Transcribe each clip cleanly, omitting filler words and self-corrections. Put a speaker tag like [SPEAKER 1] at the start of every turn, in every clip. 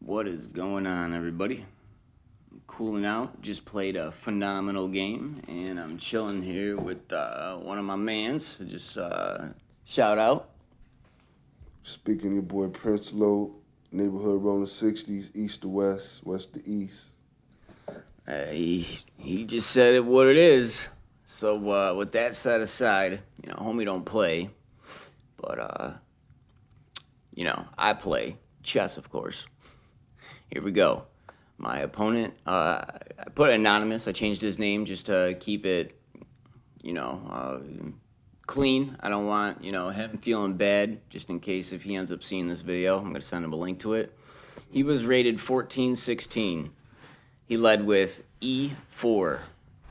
[SPEAKER 1] What is going on, everybody? I'm cooling out. Just played a phenomenal game, and I'm chilling here with one of my mans. Just shout out.
[SPEAKER 2] Speaking of your boy Prince Low, neighborhood rolling 60s, east to west, west to east.
[SPEAKER 1] He just said it what it is. So with that set aside, homie don't play, but I play chess, of course. Here we go. My opponent, I put anonymous. I changed his name just to keep it, you know, uh, clean. I don't want, him feeling bad just in case if he ends up seeing this video. I'm going to send him a link to it. He was rated 14-16. He led with E4,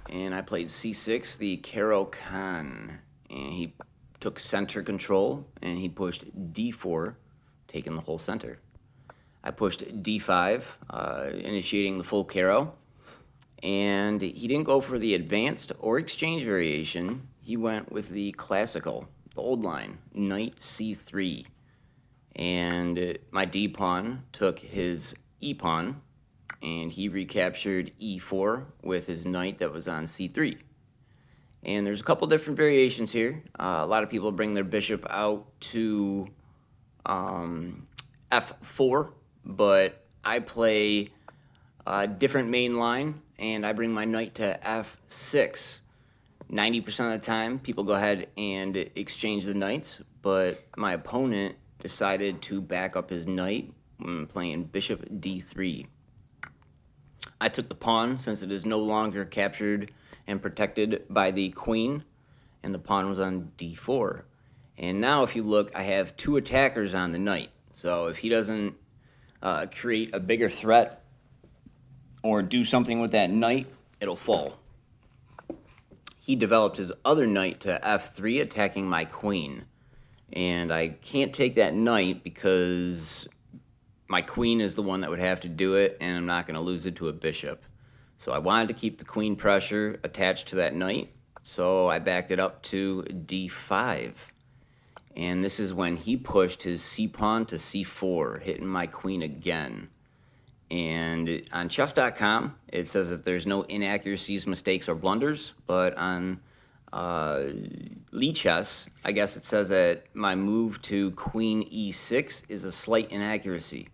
[SPEAKER 1] and I played C6, the Caro-Kann. And he took center control, and he pushed D4, taking the whole center. I pushed D5, initiating the full Caro, and he didn't go for the advanced or exchange variation. He went with the classical, the old line, Knight C3. And my D pawn took his E pawn, and he recaptured E4 with his knight that was on C3. And there's a couple different variations here. A lot of people bring their bishop out to F4, but I play a different main line, and I bring my knight to F6. 90% of the time, people go ahead and exchange the knights, but my opponent decided to back up his knight when playing bishop D3. I took the pawn since it is no longer captured and protected by the queen, and the pawn was on D4. And now if you look, I have two attackers on the knight. So if he doesn't create a bigger threat or do something with that knight, it'll fall. He developed his other knight to F3, attacking my queen. And I can't take that knight because my queen is the one that would have to do it, and I'm not going to lose it to a bishop. So I wanted to keep the queen pressure attached to that knight, so I backed it up to D5. And this is when he pushed his c-pawn to c4, hitting my queen again. And on chess.com, it says that there's no inaccuracies, mistakes, or blunders, but on Lichess, I guess it says that my move to queen e6 is a slight inaccuracy.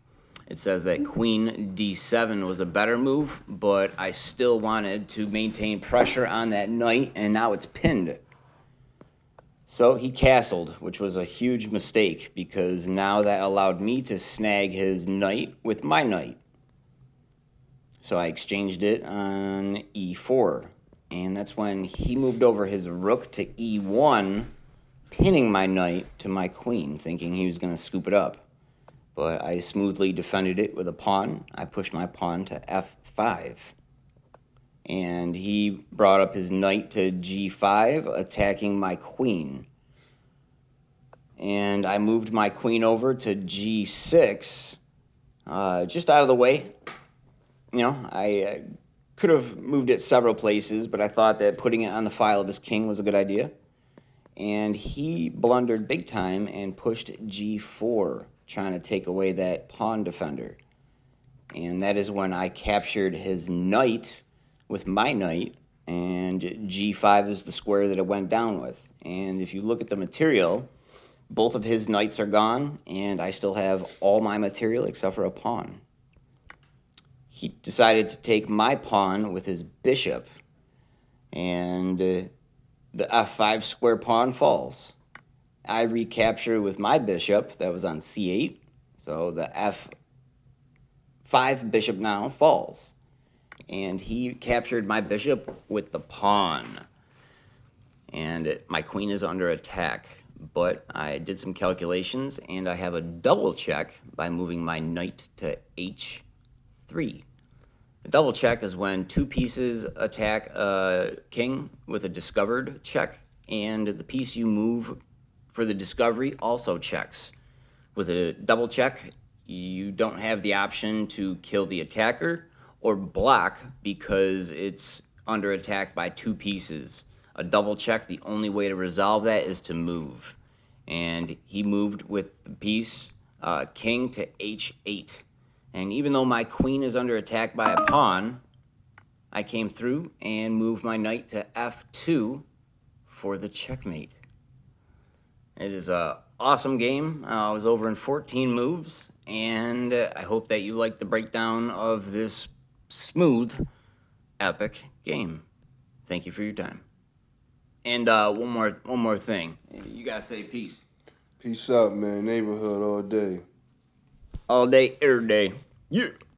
[SPEAKER 1] It says that queen d7 was a better move, but I still wanted to maintain pressure on that knight, and now it's pinned. So he castled, which was a huge mistake because now that allowed me to snag his knight with my knight. So I exchanged it on e4, and that's when he moved over his rook to e1, pinning my knight to my queen, thinking he was going to scoop it up. But I smoothly defended it with a pawn. I pushed my pawn to f5. And he brought up his knight to g5, attacking my queen. And I moved my queen over to g6, just out of the way. I could have moved it several places, but I thought that putting it on the file of his king was a good idea. And he blundered big time and pushed g4, trying to take away that pawn defender. And that is when I captured his knight with my knight, and g5 is the square that it went down with. And if you look at the material, both of his knights are gone, and I still have all my material except for a pawn. He decided to take my pawn with his bishop, and the f5 square pawn falls. I recapture with my bishop that was on c8, so the f5 bishop now falls. And he captured my bishop with the pawn. And my queen is under attack. But I did some calculations, and I have a double check by moving my knight to h3. A double check is when two pieces attack a king with a discovered check, and the piece you move for the discovery also checks. With a double check, you don't have the option to kill the attacker or block because it's under attack by two pieces. A double check, the only way to resolve that is to move. And he moved with the piece king to h8. And even though my queen is under attack by a pawn, I came through and moved my knight to f2 for the checkmate. It is a awesome game. I was over in 14 moves, and I hope that you like the breakdown of this smooth, epic game. Thank you for your time. And one more thing. You gotta say peace.
[SPEAKER 2] Peace out, man. Neighborhood all day.
[SPEAKER 1] All day, every day. Yeah.